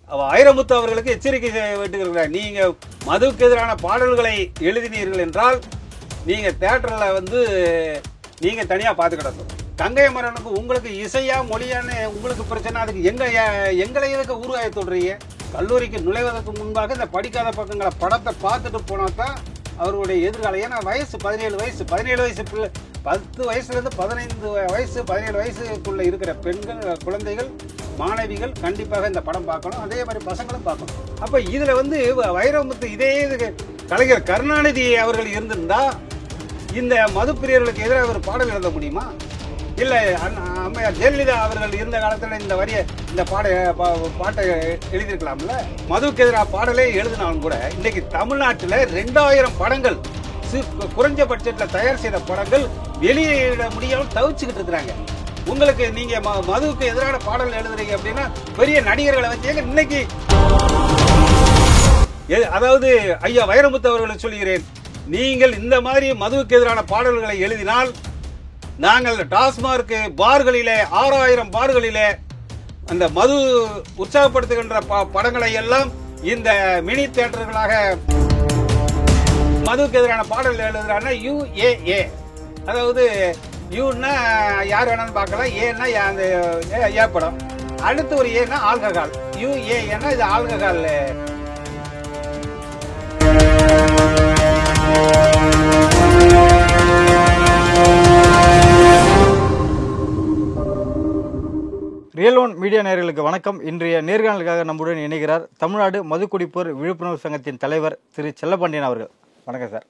வைரமுத்து அவர்களுக்கு எச்சரிக்கை விட்டுக்கிறார். நீங்க மதுவுக்கு எதிரான பாடல்களை எழுதினீர்கள் என்றால் நீங்க தியேட்டர்ல நீங்க தனியா பாத்துக்கிடணும். கங்கை அமரனுக்கு உங்களுக்கு இசையா மொழியான்னு உங்களுக்கு பிரச்சனை, அதுக்கு எங்களை எதுக்கு ஊர்வாய சொல்றீங்க? கல்லூரிக்கு நுழைவதற்கு முன்பாக இந்த படிக்காத பக்கங்களை படத்தை பார்த்துட்டு போனாதான் அவருடைய எதிர்காலம். ஏன்னா வயசு 17 வயசு பிள்ளை, 10 வயசுலேருந்து 15 வயசு 17 வயசுக்குள்ள இருக்கிற பெண்கள், குழந்தைகள், மாணவிகள் கண்டிப்பாக இந்த படம் பார்க்கணும். அதே மாதிரி பசங்களும் பார்க்கணும். அப்ப இதுல வைரமுத்து இதே கலைஞர் கருணாநிதி அவர்கள் இருந்திருந்தா இந்த மதுப்பிரியர்களுக்கு எதிராக ஒரு பாடல் எழுத முடியுமா? இல்ல அம்மையார் ஜெயலலிதா அவர்கள் இருந்த காலத்துல இந்த பாட்டை எழுதியிருக்கலாம்ல. மதுவுக்கு எதிராக பாடலே எழுதினாலும் கூட இன்னைக்கு தமிழ்நாட்டில் 2000 படங்கள் குறைஞ்ச பட்ஜெட்ல தயார் செய்த படங்கள் வெளியிட முடியாமல் தவிச்சுக்கிட்டு இருக்கிறாங்க. உங்களுக்கு நீங்க மதுவுக்கு எதிரான பாடல் எழுதுறீங்க அப்படின்னா பெரிய நடிகர்களை வச்சு இன்னைக்கு, அதாவது ஐயா வைரமுத்து அவர்களை சொல்கிறேன், நீங்கள் இந்த மாதிரி மதுவுக்கு எதிரான பாடல்களை எழுதினால் நாங்கள் டாஸ்மார்க் பார்களிலே 6000 பார்களிலே அந்த மது உற்சாகப்படுத்துகின்ற படங்களை எல்லாம் இந்த மினி தியேட்டர்களாக மதுவுக்கு எதிரான பாடல் எழுதுறான்னா UAA, அதாவது யூன்னா யார் வேணாலும் பார்க்கலாம், ஏன்னா அந்த ஏ படம், அடுத்து ஒரு ஏன்னா ஆல்கஹால், UAன்னா இது ஆல்கஹால். ரியல் ஒன் மீடியா நேயர்களுக்கு வணக்கம். இன்றைய நேர்காணலுக்காக நம்முடன் இணைகிறார் தமிழ்நாடு மதுக்குடிப்போர் விழிப்புணர்வு சங்கத்தின் தலைவர் திரு செல்லப்பாண்டியன் அவர்கள். வணக்கம் சார்.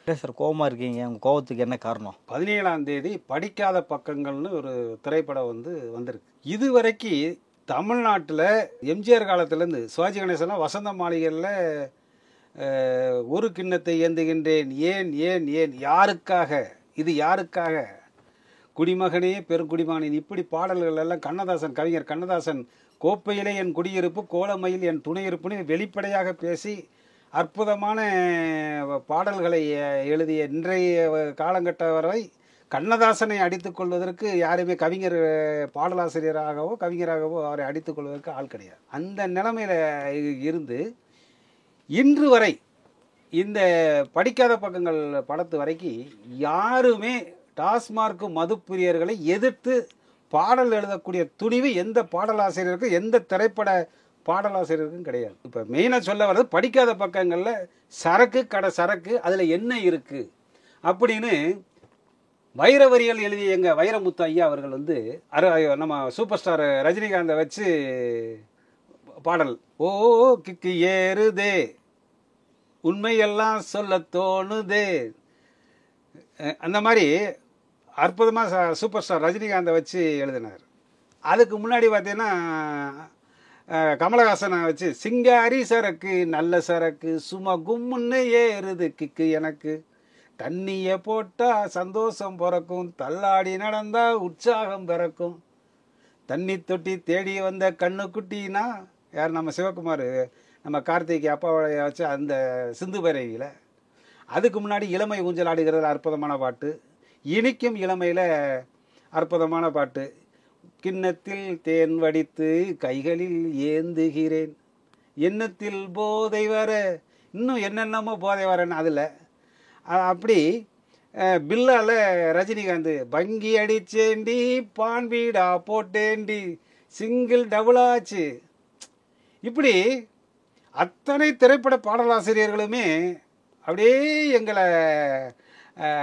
சார், கோபமா இருக்கீங்க, உங்க கோபத்துக்கு என்ன காரணம்? 17ஆம் தேதி படிக்காத பக்கங்கள்னு ஒரு திரைப்படம் வந்திருக்கு. இதுவரைக்கும் தமிழ்நாட்டில் எம்ஜிஆர் காலத்திலேருந்து சிவாஜி கணேசன்லாம் வசந்த மாளிகையில் ஒரு கிண்ணத்தை ஏந்துகின்றேன், ஏன் ஏன் ஏன், யாருக்காக, இது யாருக்காக, குடிமகனே பெருங்குடிமகனின், இப்படி பாடல்கள் எல்லாம் கவிஞர் கண்ணதாசன் கோப்பையிலே என் குடியிருப்பு, கோலமையில் என் துணையிருப்புன்னு வெளிப்படையாக பேசி அற்புதமான பாடல்களை எழுதிய இன்றைய காலகட்ட வரை கண்ணதாசனை அடித்துக் கொள்வதற்கு யாருமே கவிஞர் பாடலாசிரியராகவோ கவிஞராகவோ அவரை அடித்துக் கொள்வதற்கு ஆள் கிடையாது. அந்த நிலைமையில இருந்து இன்று வரை இந்த படிக்காத பக்கங்கள் படத்து வரைக்கும் யாருமே டாஸ்மார்க் மதுப்பிரியர்களை எதிர்த்து பாடல் எழுதக்கூடிய துணிவு எந்த பாடலாசிரியருக்கும் எந்த திரைப்பட பாடலாசிரியருக்கும் கிடையாது. இப்போ மெயினாக சொல்ல வர்றது படிக்காத பக்கங்களில் சரக்கு கடை சரக்கு, அதில் என்ன இருக்கு அப்படின்னு வைரவரிகள் எழுதிய எங்கள் வைரமுத்து ஐயா அவர்கள் நம்ம சூப்பர் ஸ்டார் ரஜினிகாந்தை வச்சு பாடல், ஓ கிக்கு ஏறுதே உண்மையெல்லாம் சொல்ல தோணுதே, அந்த மாதிரி அற்புதமாக சூப்பர் ஸ்டார் ரஜினிகாந்தை வச்சு எழுதினார். அதுக்கு முன்னாடி பார்த்தீங்கன்னா கமலஹாசனை வச்சு சிங்காரி சரக்கு நல்ல சரக்கு சும்மா கும்முன்னு ஏறுது கிக்கு எனக்கு, தண்ணியை போட்டால் சந்தோஷம் பிறக்கும், தள்ளாடி நடந்தா உற்சாகம் பிறக்கும், தண்ணி தொட்டி தேடி வந்த கண்ணுக்குட்டினா யார், நம்ம சிவகுமார் நம்ம கார்த்திகை அப்பாவோட வச்சு அந்த சிந்து பைரவியில். அதுக்கு முன்னாடி இளமை ஊஞ்சல் ஆடுகிறதுல அற்புதமான பாட்டு, இனிக்கும் இளமையில் அற்புதமான பாட்டு, கிண்ணத்தில் தேன் வடித்து கைகளில் ஏந்துகிறேன், எண்ணத்தில் போதை வர, இன்னும் என்னென்னமோ போதை வரேன்னு அதில். அப்படி பில்லால் ரஜினிகாந்த் பங்கி அடிச்சேண்டி பான் வீடா போட்டேண்டி சிங்கிள் டபுளாச்சு, இப்படி அத்தனை திரைப்பட பாடலாசிரியர்களுமே அப்படியே எங்களை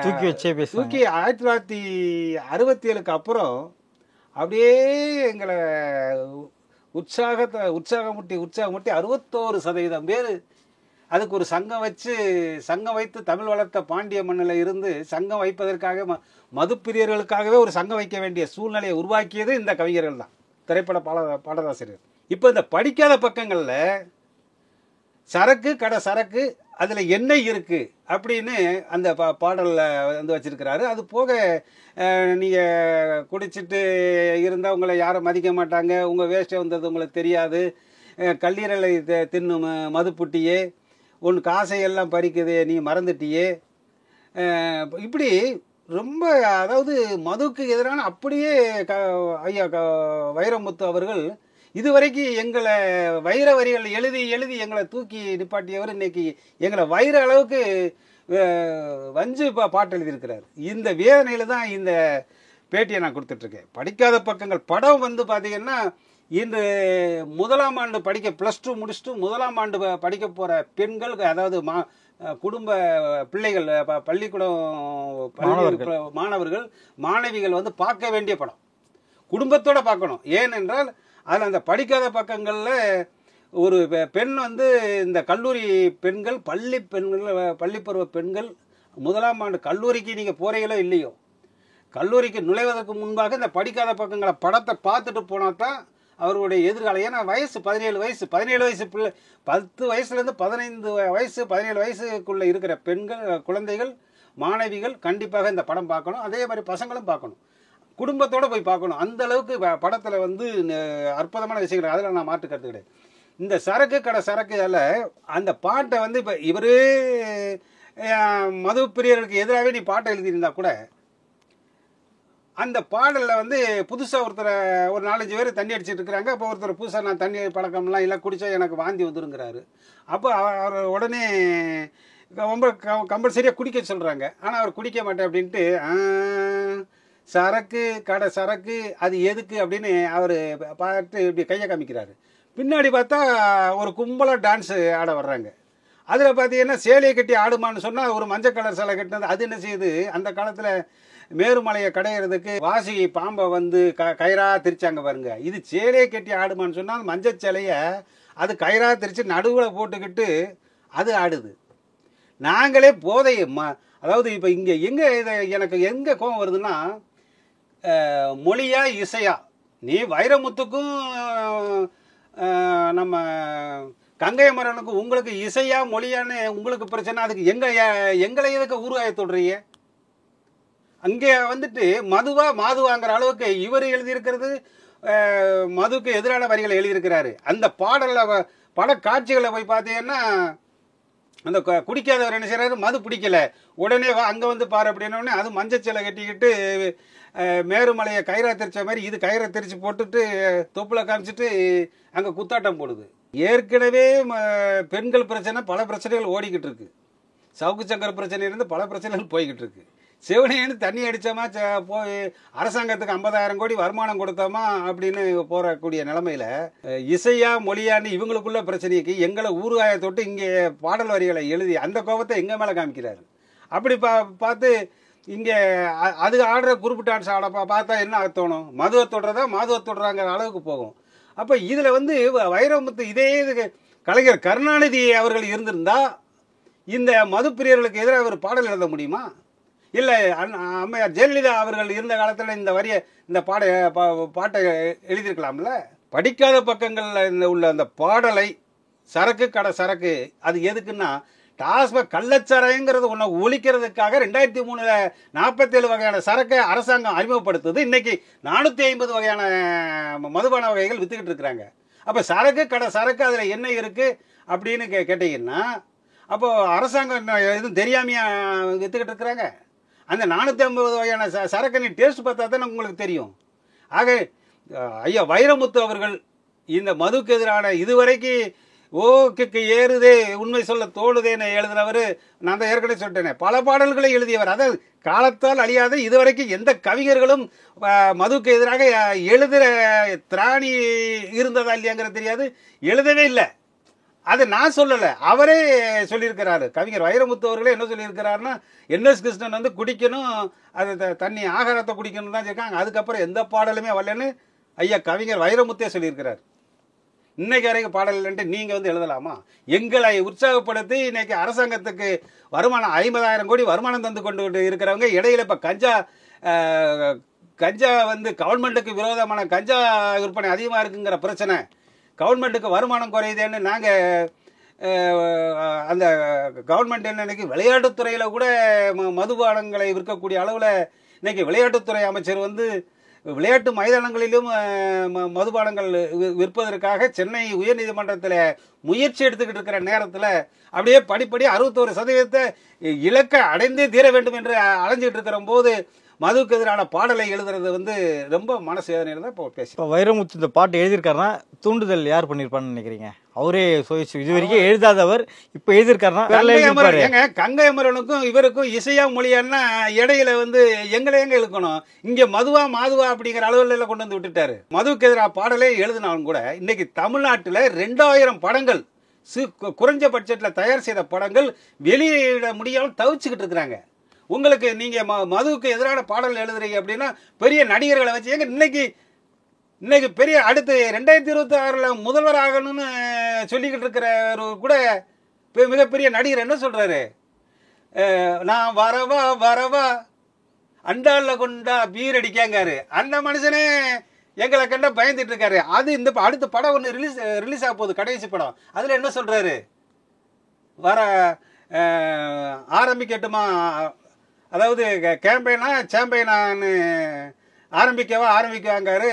தூக்கி 1967க்கு அப்புறம் அப்படியே எங்களை உற்சாகமுட்டி 61% பேர் அதுக்கு ஒரு சங்கம் வைத்து தமிழ் வளர்த்த பாண்டிய மண்ணில் இருந்து சங்கம் வைப்பதற்காக மதுப்பிரியர்களுக்காகவே ஒரு சங்கம் வைக்க வேண்டிய சூழ்நிலையை உருவாக்கியது இந்த கவிஞர்கள் தான், திரைப்பட பாடலாசிரியர். இப்போ இந்த படிக்காத பக்கங்களில் சரக்கு கடை சரக்கு, அதில் என்ன இருக்கு அப்படின்னு அந்த பாடலில் வச்சிருக்கிறாரு. அது போக நீங்கள் குடிச்சிட்டு இருந்தால் உங்களை யாரும் மதிக்க மாட்டாங்க, உங்கள் வேஸ்ட்டை வந்தது உங்களுக்கு தெரியாது, கல்லீரலை தின்னும் மதுப்புட்டியே, உன் காசையெல்லாம் பறிக்குது நீ மறந்துட்டியே, இப்படி ரொம்ப, அதாவது மதுவுக்கு எதிரான அப்படியே ஐயா வைரமுத்து அவர்கள் இதுவரைக்கும் எங்களை வைர வரிகள் எழுதி எழுதி எங்களை தூக்கி நிப்பாட்டியவர் இன்னைக்கு எங்களை வைர அளவுக்கு வஞ்சு பாட்டு எழுதியிருக்கிறார். இந்த வேதனையில் தான் இந்த பேட்டியை நான் கொடுத்துட்ருக்கேன். படிக்காத பக்கங்கள் படம் வந்து பார்த்தீங்கன்னா, இன்று முதலாம் ஆண்டு படிக்க +2 முடிச்சுட்டு முதலாம் ஆண்டு படிக்க போகிற பெண்கள், அதாவது குடும்ப பிள்ளைகள், பள்ளிக்கூடம் மாணவர்கள் மாணவிகள் வந்து பார்க்க வேண்டிய படம், குடும்பத்தோடு பார்க்கணும். ஏனென்றால் அதில் அந்த படிக்காத பக்கங்களில் ஒரு பெண் வந்து இந்த கல்லூரி பெண்கள், பள்ளிப்பருவ பெண்கள், முதலாம் ஆண்டு கல்லூரிக்கு நீங்கள் போகிறீங்களோ இல்லையோ, கல்லூரிக்கு நுழைவதற்கு முன்பாக இந்த படிக்காத பக்கங்களை படத்தை பார்த்துட்டு போனால் தான் அவருடைய எதிர்காலம். ஏன்னா வயசு 17 வயசு பிள்ளை, 10 வயசுலேருந்து 15 வயசு 17 வயசுக்குள்ளே இருக்கிற பெண்கள், குழந்தைகள், மாணவிகள் கண்டிப்பாக இந்த படம் பார்க்கணும். அதே மாதிரி பசங்களும் பார்க்கணும், குடும்பத்தோடு போய் பார்க்கணும். அந்த அளவுக்கு படத்தில் வந்து அற்புதமான விஷயங்கள், அதில் நான் மாற்று கருத்து கிடையாது. இந்த சரக்கு கடை சரக்குல அந்த பாட்டை வந்து இப்போ இவரே மது பிரியர்களுக்கு எதிராகவே நீ பாட்டை எழுதியிருந்தா கூட, அந்த பாடலில் வந்து புதுசாக ஒருத்தரை ஒரு 4-5 பேர் தண்ணி அடிச்சிட்டு இருக்கிறாங்க. அப்போ ஒருத்தர் புதுசாக நான் தண்ணி பழக்கம்லாம் இல்லை, குடித்தா எனக்கு வாந்தி வந்துருங்கிறாரு. அப்போ அவர் உடனே ரொம்ப கம்பல்சரியாக குடிக்க சொல்கிறாங்க. ஆனால் அவர் குடிக்க மாட்டேன் அப்படின்ட்டு, சரக்கு கடை சரக்கு அது எதுக்கு அப்படின்னு அவர் பார்த்து இப்படி கையை காமிக்கிறாரு. பின்னாடி பார்த்தா ஒரு கும்பலாக டான்ஸ் ஆட வர்றாங்க. அதில் பார்த்தீங்கன்னா சேலையை கட்டி ஆடுமான்னு சொன்னால் ஒரு மஞ்சள் கலர் சேலை கட்டினது. அது என்ன செய்யுது, அந்த காலத்தில் மேருமலையை கடையிறதுக்கு வாசி பாம்பை வந்து கயிறாக திரிச்சாங்க பாருங்க. இது சேலையை கட்டி ஆடுமான்னு சொன்னால் மஞ்சள் சேலையை அது கயிறாக திரிச்சு நடுவில் போட்டுக்கிட்டு அது ஆடுது. நாங்களே போதை அதாவது இப்போ இங்கே எங்கே இதை எனக்கு எங்கே கோபம் வருதுன்னா, மொழியா இசையா, நீ வைரமுத்துக்கும் நம்ம கங்கை மரனுக்கும் உங்களுக்கு இசையா மொழியான்னு உங்களுக்கு பிரச்சனை, அதுக்கு எங்களை எதுக்கு ஊருவாய தொடுறீங்க? அங்கே வந்துட்டு மாதுவாங்கிற அளவுக்கு இவர் எழுதியிருக்கிறது மதுக்கு எதிரான வரிகளை எழுதியிருக்கிறாரு. அந்த பாடலில் பட காட்சிகளை போய் பார்த்தீங்கன்னா, அந்த குடிக்காதவர் என்ன செய்கிறாரு, மது பிடிக்கல, உடனே அங்கே வந்து பாரு அப்படின்னோடனே அது மஞ்சச்சேலை கட்டிக்கிட்டு மேருமலையை கயிறா தெரிச்ச மாதிரி இது கயிறை தெரிச்சு போட்டுட்டு தொப்பில் காமிச்சிட்டு அங்கே குத்தாட்டம் போடுது. ஏற்கனவே பெண்கள் பிரச்சனை, பல பிரச்சனைகள் ஓடிக்கிட்டு இருக்கு. சவுக்கு சங்கர் பிரச்சனையிலேருந்து பல பிரச்சனைகள் போய்கிட்டு இருக்கு. சிவனேன்னு தண்ணி அடித்தோமா போய் அரசாங்கத்துக்கு 50,000 கோடி வருமானம் கொடுத்தோமா அப்படின்னு போகக்கூடிய நிலைமையில் இசையா மொழியான்னு இவங்களுக்குள்ள பிரச்சனைக்கு எங்களை ஊறுகாய தொட்டு இங்கே பாடல் வரிகளை எழுதி அந்த கோபத்தை எங்கள் மேலே காமிக்கிறாரு. அப்படி பார்த்து இங்கே அது ஆடுற குரூப் டான்ஸ் ஆட பார்த்தா என்ன தோணும், மதுவை தொடுறாங்கிற அளவுக்கு போகும். அப்போ இதில் வந்து வைரமுத்து இதே கலைஞர் கருணாநிதி அவர்கள் இருந்திருந்தா இந்த மது பிரியர்களுக்கு எதிராக ஒரு பாடல் எழுத முடியுமா? இல்லை அம்மையார் ஜெயலலிதா அவர்கள் இருந்த காலத்தில் இந்த பாட்டை எழுதியிருக்கலாம்ல. படிக்காத பக்கங்களில் உள்ள அந்த பாடலை சரக்கு கடை சரக்கு அது எதுக்குன்னா, டாஸ்மாக் கள்ளச்சாராயங்கிறது ஒன்று ஒழிக்கிறதுக்காக 2003 47 வகையான சரக்கை அரசாங்கம் அறிமுகப்படுத்துது. இன்னைக்கு 450 வகையான மதுபான வகைகள் வித்துக்கிட்டு இருக்கிறாங்க. அப்போ சரக்கு கடை சரக்கு அதில் என்ன இருக்குது அப்படின்னு கேட்டீங்கன்னா, அப்போது அரசாங்கம் எதுவும் தெரியாமையா வித்துக்கிட்டு இருக்கிறாங்க? அந்த 450 வகையான சரக்கை நீ டேஸ்ட் பார்த்தா தான் உங்களுக்கு தெரியும். ஆக ஐயா வைரமுத்து அவர்கள் இந்த மதுக்கு எதிரான இதுவரைக்கும் ஓக்கு ஏறுதே உண்மை சொல்ல தோணுதேன்னு எழுதினவர், நான் தான் ஏற்கனவே சொல்லிட்டேனே, பல பாடல்களை எழுதியவர். அதாவது காலத்தால் அழியாத இதுவரைக்கும் எந்த கவிஞர்களும் மதுக்கு எதிராக எழுதுகிற திராணி இருந்ததா இல்லையாங்கிறது தெரியாது, எழுதவே இல்லை. அது நான் சொல்லலை, அவரே சொல்லியிருக்கிறாரு. கவிஞர் வைரமுத்து அவர்களே என்ன சொல்லியிருக்கிறாருன்னா, NS கிருஷ்ணன் வந்து குடிக்கணும், அது தண்ணி ஆகாரத்தை குடிக்கணும் தான் சொல்லியிருக்காங்க. அதுக்கப்புறம் எந்த பாடலுமே வரலன்னு ஐயா கவிஞர் வைரமுத்தே சொல்லியிருக்கிறார். இன்னைக்கு வரைக்கும் பாடல் இல்லைன்ட்டு நீங்கள் வந்து எழுதலாமா? எங்களை உற்சாகப்படுத்தி இன்னைக்கு அரசாங்கத்துக்கு வருமானம் 50,000 கோடி வருமானம் தந்து கொண்டு இருக்கிறவங்க இடையில இப்போ கஞ்சா வந்து கவர்மெண்ட்டுக்கு விரோதமான கஞ்சா விற்பனை அதிகமாக இருக்குங்கிற பிரச்சனை, கவர்மெண்ட்டுக்கு வருமானம் குறையுதேன்னு நாங்கள் அந்த கவர்மெண்ட் இன்னைக்கு விளையாட்டுத்துறையில் கூட மதுபானங்களை விற்கக்கூடிய அளவில் இன்னைக்கு விளையாட்டுத்துறை அமைச்சர் வந்து விளையாட்டு மைதானங்களிலும் மதுபானங்கள் விற்பதற்காக சென்னை உயர்நீதிமன்றத்தில் முயற்சி எடுத்துக்கிட்டு இருக்கிற நேரத்தில் அப்படியே படிப்படி 61% இலக்கை அடைந்தே தீர வேண்டும் என்று அலைஞ்சிட்டு இருக்கிற போது மதுவுக்கு எதிரான பாடலை எழுதுறது வந்து ரொம்ப மனசு வேதனையில தான் இப்போ பேசி. இப்போ வைரமுத்து இந்த பாட்டு எழுதியிருக்காருன்னா தூண்டுதல் யார் பண்ணியிருப்பான்னு நினைக்கிறீங்க? அவரே இது வரைக்கும் எழுதாதவர் இப்போ எழுதியிருக்காருன்னா ஏங்க கங்கை அமரனுக்கும் இவருக்கும் இசையா மொழியான்னா இடையில வந்து எங்களை எங்க இழுக்கணும்? இங்க மதுவா மாதுவா அப்படிங்கிற அளவுல கொண்டு வந்து விட்டுட்டாரு. மதுவுக்கு எதிராக பாடலே எழுதினாலும் கூட இன்னைக்கு தமிழ்நாட்டில் 2000 படங்கள் குறைஞ்ச பட்ஜெட்டில் தயார் செய்த படங்கள் வெளியிட முடியாமல் தவிச்சுக்கிட்டு இருக்கிறாங்க. உங்களுக்கு நீங்க மதுவுக்கு எதிரான பாடல் எழுதுறீங்க அப்படின்னா பெரிய நடிகர்களை வச்சு ஏங்க இன்னைக்கு பெரிய அடுத்து 2026 முதல்வர் ஆகணும்னு சொல்லிக்கிட்டு இருக்கிற கூட மிகப்பெரிய நடிகர் என்ன சொல்றாரு? நான் வரவா அண்டால கொண்டா பீர் அடிக்காங்காரு. அந்த மனுஷனே எங்களை கண்ட பயந்துட்டு இருக்காரு. அது இந்த அடுத்த படம் ஒன்று ரிலீஸ் ஆக போகுது, கடைசி படம். அதுல என்ன சொல்றாரு? வர ஆரம்பிக்கட்டுமா, அதாவது கேம்பெயினா சாம்பியனான்னு ஆரம்பிக்கவாங்காரு.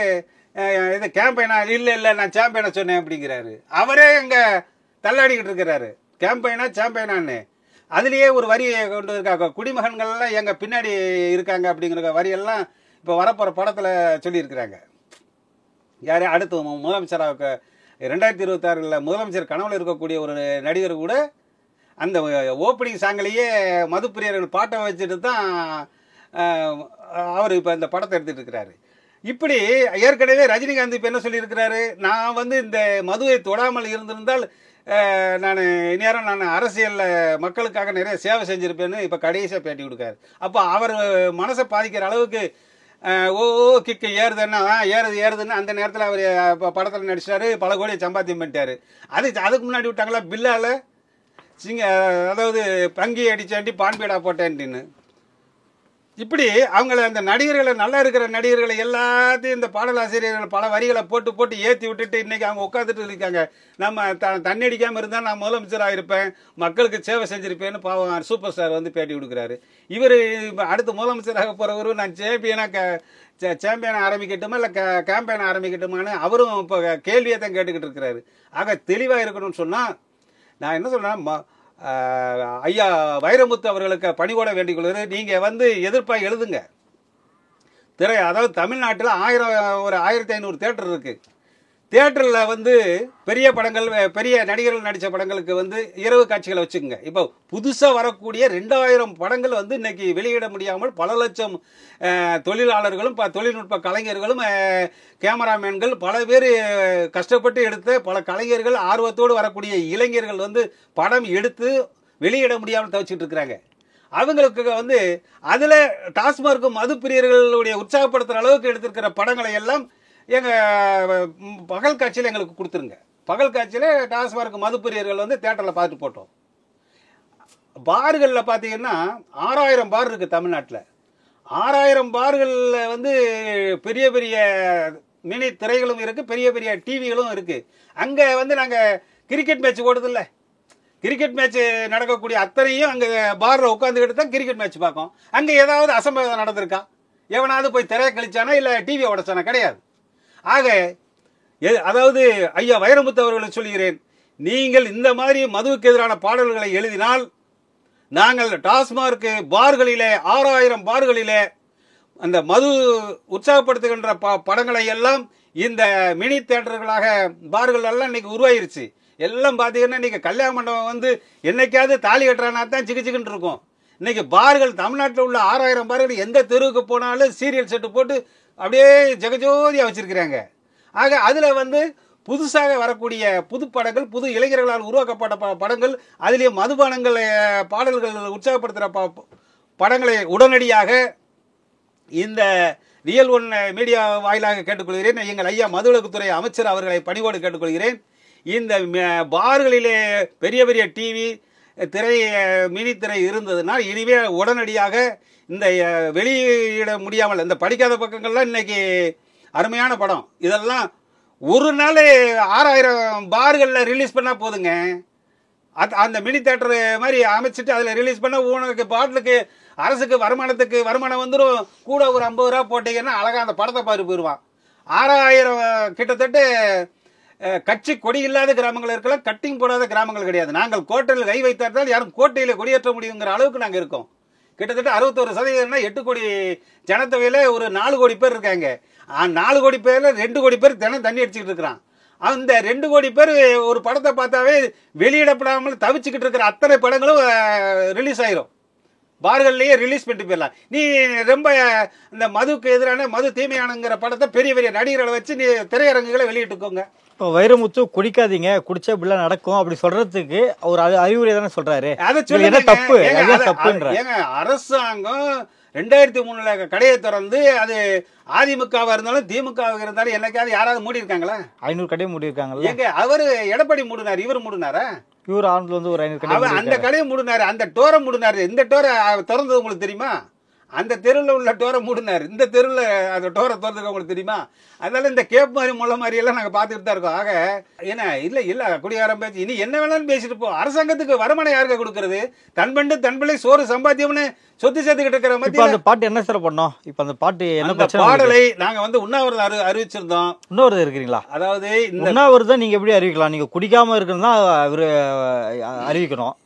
இது கேம்பெயினா? இல்லை நான் சாம்பியனை சொன்னேன் அப்படிங்கிறாரு. அவரே எங்க தள்ளாடிக்கிட்டு இருக்கிறாரு கேம்பெயினா சாம்பியனான்னு. அதுலேயே ஒரு வரியை கொண்டு இருக்காங்க, குடிமகன்கள்லாம் எங்க பின்னாடி இருக்காங்க அப்படிங்கிற வரியெல்லாம் இப்போ வரப்போகிற படத்தில் சொல்லியிருக்கிறாங்க. யார் அடுத்து முதலமைச்சராக 2026 முதலமைச்சர் கனவுல இருக்கக்கூடிய ஒரு நடிகர் கூட அந்த ஓப்பனிங் சாங்கிலேயே மதுப்பிரியர்கள் பாட்டை வச்சுட்டு தான் அவர் இப்போ இந்த படத்தை எடுத்துகிட்டு இருக்கிறாரு. இப்படி ஏற்கனவே ரஜினிகாந்த் இப்போ என்ன சொல்லியிருக்கிறாரு? நான் வந்து இந்த மதுவை தொடாமல் இருந்திருந்தால் நான் அரசியலில் மக்களுக்காக நிறைய சேவை செஞ்சுருப்பேன்னு இப்போ கடைசியாக பேட்டி கொடுக்காரு. அப்போ அவர் மனசை பாதிக்கிற அளவுக்கு கிக்கு ஏறுதுன்னா ஏறுதுன்னு அந்த நேரத்தில் அவர் படத்தில் நடிச்சிட்டாரு, பல கோடியை சம்பாத்தியம் பண்ணிட்டாரு. அதுக்கு முன்னாடி விட்டாங்களா பில்லால் அதாவது பங்கி அடிச்சாண்டி பான்பீடா போட்டேன்ட்டின்னு. இப்படி அவங்கள அந்த நடிகர்களை, நல்லா இருக்கிற நடிகர்களை எல்லாத்தையும் இந்த பாடலாசிரியர்கள் பல வரிகளை போட்டு ஏற்றி விட்டுட்டு இன்னைக்கு அவங்க உட்காந்துட்டு இருக்காங்க. நம்ம தண்ணி அடிக்காமல் இருந்தால் நான் முதலமைச்சராக இருப்பேன், மக்களுக்கு சேவை செஞ்சிருப்பேன்னு பாவம் சூப்பர் ஸ்டார் வந்து பேட்டி கொடுக்குறாரு. இவர் அடுத்து முதலமைச்சராக போகிறவரு நான் சாம்பியனை ஆரம்பிக்கட்டுமா இல்லை கேம்பெயினை ஆரம்பிக்கட்டுமான்னு அவரும் இப்போ கேள்வியை தான் கேட்டுக்கிட்டு இருக்கிறாரு. ஆக தெளிவாக இருக்கணும்னு சொன்னால் நான் என்ன சொல்றேன், ஐயா வைரமுத்து அவர்களுக்கு பணிவோட வேண்டிக் கொள்வது, நீங்க வந்து எதிர்ப்பாக எழுதுங்க. அதாவது தமிழ்நாட்டில் 1500 தியேட்டர் இருக்கு. தியேட்டரில் வந்து பெரிய படங்கள், பெரிய நடிகர்கள் நடித்த படங்களுக்கு வந்து இரவு காட்சிகளை வச்சுக்கோங்க. இப்போ புதுசாக வரக்கூடிய 2000 படங்கள் வந்து இன்னைக்கு வெளியிட முடியாமல் பல லட்சம் தொழிலாளர்களும் தொழில்நுட்ப கலைஞர்களும் கேமராமேன்கள் பல பேர் கஷ்டப்பட்டு எடுத்த பல கலைஞர்கள், ஆர்வத்தோடு வரக்கூடிய இளைஞர்கள் வந்து படம் எடுத்து வெளியிட முடியாமல் தவிச்சிட்டு இருக்கிறாங்க. அவங்களுக்கு வந்து அதில் டாஸ்மார்க் மது பிரியர்களுடைய உற்சாகப்படுத்துகிற அளவுக்கு எடுத்திருக்கிற படங்களை எல்லாம் எங்கள் பகல் காட்சியில் எங்களுக்கு கொடுத்துருங்க. பகல் காட்சியில் டாஸ்மார்க் மது பிரியர்கள் வந்து தியேட்டரில் பார்த்துட்டு போட்டோம். பார்களில் பார்த்தீங்கன்னா 6000 பார் இருக்குது தமிழ்நாட்டில். 6000 பார்களில் வந்து பெரிய பெரிய மினி திரைகளும் இருக்குது, பெரிய பெரிய டிவிகளும் இருக்குது. அங்கே வந்து நாங்கள் கிரிக்கெட் மேட்ச் ஓடுதில்ல, கிரிக்கெட் மேட்ச் நடக்கக்கூடிய அத்தனையும் அங்கே பாரில் உட்காந்துக்கிட்டு தான் கிரிக்கெட் மேட்ச் பார்க்கும். அங்கே ஏதாவது அசம்பாவிதம் நடந்திருக்கா? எவனாவது போய் திரையை கழிச்சானா இல்லை டிவியை உடைச்சானா? கிடையாது. ஆக அதாவது ஐயா வைரமுத்து அவர்களை சொல்கிறேன், நீங்கள் இந்த மாதிரி மதுவுக்கு எதிரான பாடல்களை எழுதினால் நாங்கள் டாஸ்மார்க் பார்களிலே 6000 பார்களிலே அந்த மது உற்சாகப்படுத்துகின்ற படங்களை எல்லாம் இந்த மினி தியேட்டர்களாக பார்கள் எல்லாம் இன்னைக்கு உருவாயிருச்சு. எல்லாம் பார்த்தீங்கன்னா இன்னைக்கு கல்யாண மண்டபம் வந்து என்னைக்காவது தாலி கட்டுறானா தான் சிக்கிச்சுக்கிட்டு இருக்கும். இன்னைக்கு பார்கள் தமிழ்நாட்டில் உள்ள 6000 பார்கள் எந்த தெருவுக்கு போனாலும் சீரியல் செட்டு போட்டு அப்படியே ஜெகஜோதியாக வச்சிருக்கிறாங்க. ஆக அதில் வந்து புதுசாக வரக்கூடிய புது படங்கள், புது இளைஞர்களால் உருவாக்கப்பட்ட படங்கள், அதிலேயே மதுபானங்கள் பாடல்கள் உற்சாகப்படுத்துகிற படங்களை உடனடியாக இந்த ரியல் ஒன் மீடியா வாயிலாக கேட்டுக்கொள்கிறேன். எங்கள் ஐயா மதுவிலக்குத்துறை அமைச்சர் அவர்களை பணிவோடு கேட்டுக்கொள்கிறேன். இந்த பார்களிலே பெரிய பெரிய டிவி திரை, மினி திரை இருந்ததுன்னா இனிமே உடனடியாக இந்த வெளியிட முடியாமல் இந்த படிக்காத பக்கங்கள்லாம் இன்னைக்கு அருமையான படம் இதெல்லாம் ஒரு நாள் 6000 பார்களில் ரிலீஸ் பண்ணால் போதுங்க. அந்த மினி தியேட்டர் மாதிரி அமைச்சிட்டு அதில் ரிலீஸ் பண்ண உனக்கு பாட்டிலுக்கு அரசுக்கு வருமானம் வந்துடும். கூட ஒரு 50 ரூபா போட்டீங்கன்னா அழகாக அந்த படத்தை பார்த்து போயிடுவான். 6000 கிட்டத்தட்ட கட்சி கொடி இல்லாத கிராமங்கள் இருக்கலாம், கட்டிங் போடாத கிராமங்கள் கிடையாது. நாங்கள் கோட்டையில் கை வைத்தால் யாரும் கோட்டையில் கொடியேற்ற முடியுங்கிற அளவுக்கு நாங்கள் இருக்கோம். கிட்டத்தட்ட 61%, 8 கோடி ஜனத்தொகையில் ஒரு 4 கோடி பேர் இருக்காங்க. 4 கோடி பேரில் 2 கோடி பேர் தினம் தண்ணி அடிச்சுக்கிட்டு இருக்கிறான். அந்த 2 கோடி பேர் ஒரு படத்தை பார்த்தாவே வெளியிடப்படாமல் தவிச்சுக்கிட்டு இருக்கிற அத்தனை படங்களும் ரிலீஸ் ஆயிரும். பார்கள்லேயே ரிலீஸ் பண்ணிட்டு போயிடலாம். நீ ரொம்ப இந்த மதுக்கு எதிரான மது தீமையானுங்கிற படத்தை பெரிய பெரிய நடிகர்களை வச்சு நீ திரையரங்குகளை வெளியிட்டுக்கோங்க. இப்போ வைரமுத்து குடிக்காதீங்க, குடிச்சா இப்படிலாம் நடக்கும் அப்படி சொல்றதுக்கு ஒரு அறிவுரை தானே சொல்றாரு. அதை என்ன தப்பு? ஏங்க அரசாங்கம் 2003 கடையை திறந்து அது அதிமுகவா இருந்தாலும் திமுகவாக இருந்தாலும் என்னைக்காவது யாராவது மூடி இருக்காங்களா? 500 கடையை மூடி இருக்காங்கல்ல. எங்க அவரு எடப்பாடி மூடினார், இவர் மூடினாரா? இவர் ஆரம்பத்துல வந்து ஒரு 500 கடை அந்த கடையை மூடினாரு, அந்த டோரை மூடினாரு. இந்த டோரை திறந்தது உங்களுக்கு தெரியுமா? அந்த தெருவில் உள்ள டோரை மூடினார், இந்த தெருவில் அந்த டோரை திறந்தது உங்களுக்கு தெரியுமா? அதனால இந்த கேப் மாதிரி முள்ள மாதிரி எல்லாம் நாங்கள் பார்த்துக்கிட்டு தான் இருக்கோம். ஆக ஏன்னா இல்லை குடிகாரம் பேச்சு இனி என்ன வேணாலும் பேசிட்டு போ. அரசாங்கத்துக்கு வருமானம் யாருக்கு கொடுக்கறது? தன்பண்டு தன்பிள்ளை சோறு சம்பாத்தியம்னு சொத்து சேர்த்துக்கிட்டு இருக்கிற மாதிரி. அந்த பாட்டு என்ன சார் பண்ணோம்? இப்போ அந்த பாட்டு என்ன பாடலை நாங்கள் வந்து உண்ணாவிரதம் அறிவிச்சிருந்தோம். உண்ணாவிரதம் இருக்கிறீங்களா? அதாவது இந்த உண்ணாவிரதம் நீங்க எப்படி அறிவிக்கலாம்? நீங்க குடிக்காம இருக்குன்னு தான் இவரு அறிவிக்கணும்.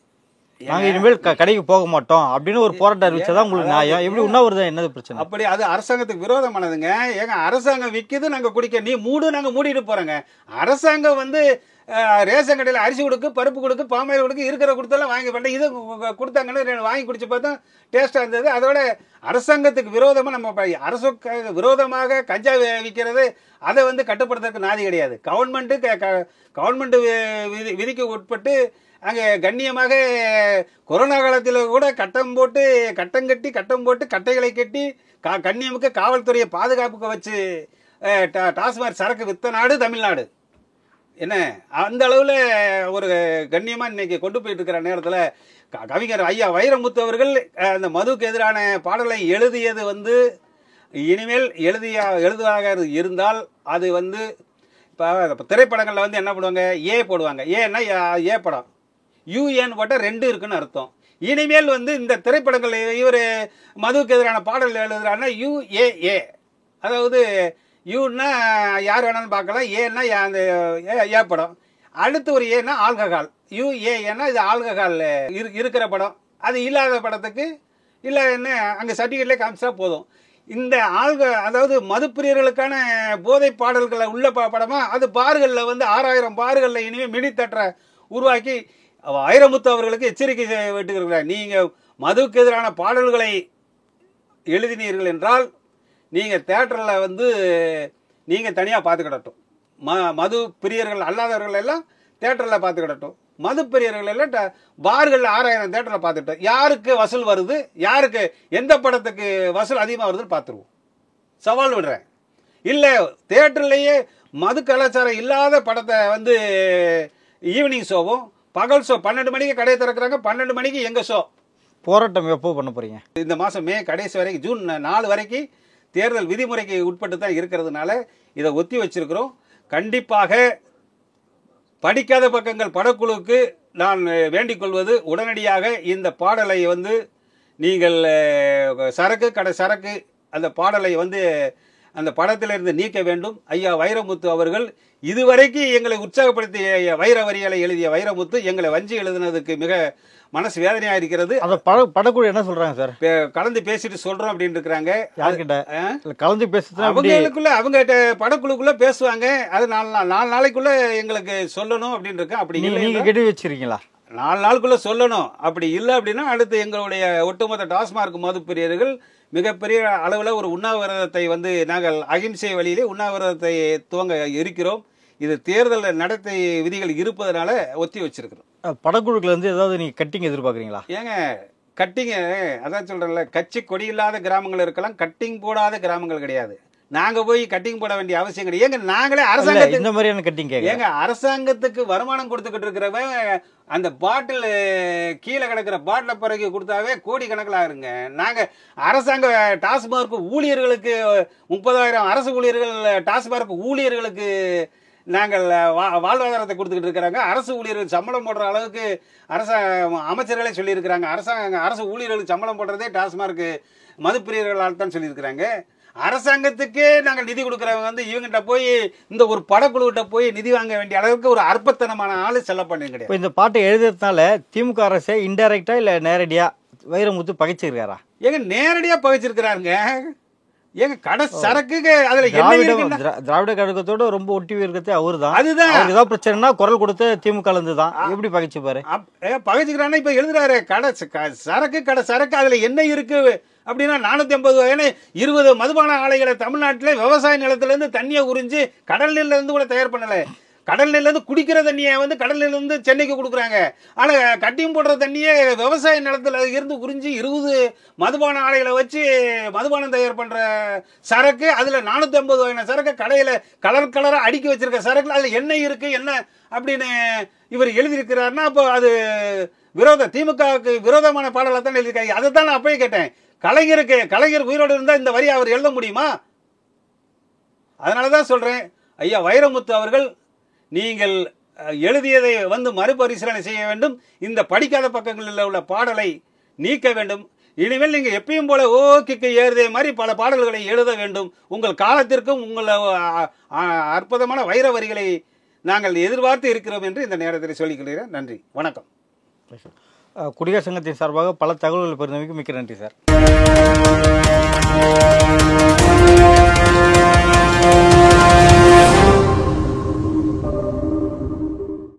நாங்க இனிமேல் கடைக்கு போக மாட்டோம் அப்படின்னு ஒரு போராட்டம் அறிவிச்சதான் உங்களுக்கு நியாயம். எப்படி உண்ணாவிரதம் என்னது பிரச்சனை? அப்படி அது அரசாங்கத்துக்கு விரோதமானதுங்க. ஏங்க அரசாங்கம் விற்கிது, நாங்க குடிக்க, நீ மூடு, நாங்க மூடிட்டு போறோங்க. அரசாங்கம் வந்து ரேஷன் கடையில் அரிசி கொடுக்கு, பருப்பு கொடுக்கு, பாமாயில் கொடுக்கு, இருக்கிற கொடுத்தெல்லாம் வாங்கி பண்ண இது கொடுத்தாங்கன்னு வாங்கி குடிச்சு பார்த்தா டேஸ்டா இருந்தது. அதோட அரசாங்கத்துக்கு விரோதமா நம்ம அரசு விரோதமாக கஞ்சா விற்கிறது, அதை வந்து கட்டுப்படுத்துறதுக்கு நாதி கிடையாது. கவர்மெண்ட் விதிக்கு உட்பட்டு அங்கே கண்ணியமாக கொரோனா காலத்தில் கூட கட்டம் போட்டு கட்டைகளை கட்டி கண்ணியமுக்கு காவல்துறையை பாதுகாப்புக்கு வச்சு டாஸ்மாக் சரக்கு வித்த நாடு தமிழ்நாடு. என்ன அந்த அளவில் ஒரு கண்ணியமாக இன்னைக்கு கொண்டு போயிட்டு இருக்கிற நேரத்தில் கவிஞர் ஐயா வைரமுத்து அவர்கள் அந்த மதுக்கு எதிரான பாடலை எழுதியது வந்து இனிமேல் எழுதுவாக இருந்தால் அது வந்து இப்போ திரைப்படங்களில் வந்து என்ன போடுவாங்க? போடுவாங்க. ஏன்னா ஏ படம், யூஎன் போட்டால் 2 இருக்குன்னு அர்த்தம். இனிமேல் வந்து இந்த திரைப்படங்கள் இவர் மதுவுக்கு எதிரான பாடல் எழுதுறாருன்னா UAA, அதாவது யூன்னா யார் வேணாலும் பார்க்கலாம், ஏன்னா அந்த ஏ படம். அடுத்து ஒரு ஏன்னா ஆல்கஹால், UAன்னா இது ஆல்கஹால் இருக்கிற படம். அது இல்லாத படத்துக்கு இல்லை என்ன அங்கே சர்டிஃபிகேட்லேயே காமிச்சா போதும். இந்த அதாவது மதுப்பிரியர்களுக்கான போதை பாடல்களை உள்ள படமா அது பார்களில் வந்து 6000 பார்களில் இனிமேல் மினி தேட்டரை உருவாக்கி வைரமுத்து அவர்களுக்கு எச்சரிக்கை விட்டுக்கிறார். நீங்கள் மதுவுக்கு எதிரான பாடல்களை எழுதினீர்கள் என்றால் நீங்கள் தேட்டரில் வந்து நீங்கள் தனியாக பார்த்துக்கிடட்டும். மது பிரியர்கள் அல்லாதவர்கள் எல்லாம் தேட்டரில் பார்த்துக்கிடட்டும். மது பிரியர்கள் எல்லாம் பார்களில் 6000 தேட்டரில் பார்த்துட்டோம். யாருக்கு வசூல் வருது, யாருக்கு எந்த படத்துக்கு வசூல் அதிகமாக வருதுன்னு பார்த்துருவோம். சவால் விடுறேன். இல்லை தேட்டர்லேயே மது கலாச்சாரம் இல்லாத படத்தை வந்து ஈவினிங் ஷோவும் பகல் ஷோ 12 மணிக்கு கடையை திறக்கிறாங்க, 12 மணிக்கு எங்கள் ஷோ. போராட்டம் எப்போ பண்ண போறீங்க? இந்த மாதம் மே கடைசி வரைக்கும், ஜூன் 4 வரைக்கும் தேர்தல் விதிமுறைக்கு உட்பட்டு தான் இருக்கிறதுனால இதை ஒத்தி வச்சிருக்கிறோம். கண்டிப்பாக படிக்காத பக்கங்கள் படக்குழுவுக்கு நான் வேண்டிக் கொள்வது, உடனடியாக இந்த பாடலை வந்து நீங்கள் சரக்கு அந்த பாடலை வந்து அந்த படத்திலிருந்து நீக்க வேண்டும். ஐயா வைரமுத்து அவர்கள் இதுவரைக்கும் எங்களை உற்சாகப்படுத்திய வைர வரிகளை எழுதிய வைரமுத்து எங்களை வஞ்சி எழுதினதுக்கு மிக மனசு வேதனையாக இருக்கிறது. அந்த படக்குழு என்ன சொல்றாங்க சார்? கலந்து பேசிட்டு சொல்றோம் அப்படின்னு இருக்கிறாங்க. கலந்து பேசுறது அவங்களுக்குள்ள அவங்க படக்குழுக்குள்ள பேசுவாங்க. அது 4 நாளைக்குள்ள எங்களுக்கு சொல்லணும் அப்படின்னு இருக்கு. அப்படி நீங்க கெடி வச்சிருக்கீங்களா? 4 நாளுக்குள்ள சொல்லணும். அப்படி இல்லை அப்படின்னா அடுத்து எங்களுடைய ஒட்டுமொத்த டாஸ்மார்க் மது பிரியர்கள் மிகப்பெரிய அளவில் ஒரு உண்ணாவிரதத்தை வந்து நாங்கள் அகிம்சை வழியிலே உண்ணாவிரதத்தை துவங்க இருக்கிறோம். இது தேர்தல் நடத்தை விதிகள் இருப்பதனால ஒத்தி வச்சிருக்கிறோம். படக்குழுக்கள் வந்து ஏதாவது நீங்க கட்டிங் எதிர்பார்க்குறீங்களா? ஏங்க கட்டிங்க, அதான் சொல்றேன்ல, கட்சி கொடி இல்லாத கிராமங்கள் இருக்கலாம், கட்டிங் போடாத கிராமங்கள் கிடையாது. நாங்க போய் கட்டிங் போட வேண்டிய அவசியம் கிடையாது. ஏங்க நாங்களே அரசாங்கத்துக்கு இந்த மாதிரியான கட்டிங் ஏங்க அரசாங்கத்துக்கு வருமானம் கொடுத்துக்கிட்டு இருக்கிறவன் அந்த பாட்டில் கீழே கிடக்கிற பாட்டில பிறகு கொடுத்தாவே கோடி கணக்கில் ஆகுங்க. நாங்க அரசாங்க டாஸ்மார்க் ஊழியர்களுக்கு 30,000 அரசு ஊழியர்கள் டாஸ்மார்க் ஊழியர்களுக்கு நாங்கள் வாழ்வாதாரத்தை கொடுத்துக்கிட்டு இருக்கிறாங்க. அரசு ஊழியர்கள் சம்பளம் போடுற அளவுக்கு அமைச்சர்களே சொல்லியிருக்கிறாங்க. அரசு ஊழியர்களுக்கு சம்பளம் போடுறதே டாஸ்மார்க் மதுப்பிரியர்களால் தான் சொல்லியிருக்கிறாங்க. அரசாங்கத்துக்கே நாங்கள் நிதி கொடுக்குறவங்க வந்து இவங்கிட்ட போய் இந்த ஒரு படக்குழுகிட்ட போய் நிதி வாங்க வேண்டிய அளவுக்கு ஒரு அற்பத்தனமான ஆளு செல்லப்பண்ணு கிடையாது. இந்த பாட்டை எழுதுறதுனால திமுக அரசே இன்டைரக்டா இல்ல நேரடியா வைரமுத்து பகைச்சிருக்காரா? ஏங்க நேரடியா பகைச்சிருக்கிறாருங்க. ஏங்க கடை சரக்குக்கு அதுல என்ன இருக்குன்னா திராவிட கழகத்தோட ரொம்ப ஒட்டி இருக்கிறதே அவரு தான். அதுதான் ஏதாவது பிரச்சனைனா குரல் கொடுத்து திமுக தான். எப்படி பகைச்சுப்பாரு? பகைச்சுக்கிறான்னா இப்ப எழுதுறாரு கடை சரக்கு கடை சரக்கு அதுல என்ன இருக்கு அப்படின்னா 450 வகையான 20 மதுபான ஆலைகளை தமிழ்நாட்டில விவசாய நிலத்துல இருந்து தண்ணியை உறிஞ்சு கடல் நீர்ல இருந்து கூட தயார் பண்ணல. கடல் நீர்ல இருந்து குடிக்கிற தண்ணியை வந்து கடல் நீர்ல இருந்து சென்னைக்கு கொடுக்குறாங்க. ஆனா கட்டியும் போடுற தண்ணியை விவசாய நிலத்துல இருந்து உறிஞ்சி 20 மதுபான ஆலைகளை வச்சு மதுபானம் தயார் பண்ற சரக்கு அதுல 450 வகையான சரக்கு கடையில கலர் கலரா அடுக்கி வச்சிருக்க சரக்குல அதுல என்ன இருக்கு என்ன அப்படின்னு இவர் எழுதியிருக்கிறாருன்னா அப்போ அது திமுகவுக்கு விரோதமான பாடலை தான் எழுதியிருக்காங்க. அதை தான் நான் அப்பயே கேட்டேன். கலைஞர் உயிரோடு இருந்தா இந்த வரி அவர் எழுத முடியுமா? அதனாலதான் சொல்றேன், ஐயா வைரமுத்து அவர்கள், நீங்கள் எழுதியதை வந்து மறுபரிசீலனை செய்ய வேண்டும். இந்த படிக்காத பக்கங்களில் உள்ள பாடலை நீக்க வேண்டும். இனிமேல் நீங்க எப்பயும் போல ஓகே ஏறுதே மாதிரி பல பாடல்களை எழுத வேண்டும். உங்கள் காலத்திற்கும் உங்கள் அற்புதமான வைர வரிகளை நாங்கள் எதிர்பார்த்து இருக்கிறோம் என்று இந்த நேரத்தில் சொல்லிக் கொள்கிறேன். நன்றி, வணக்கம். குடியரசு சங்கத்தின் சார்பாக பல தகவல்கள் பெறுந்தமைக்கு மிக்க நன்றி சார்.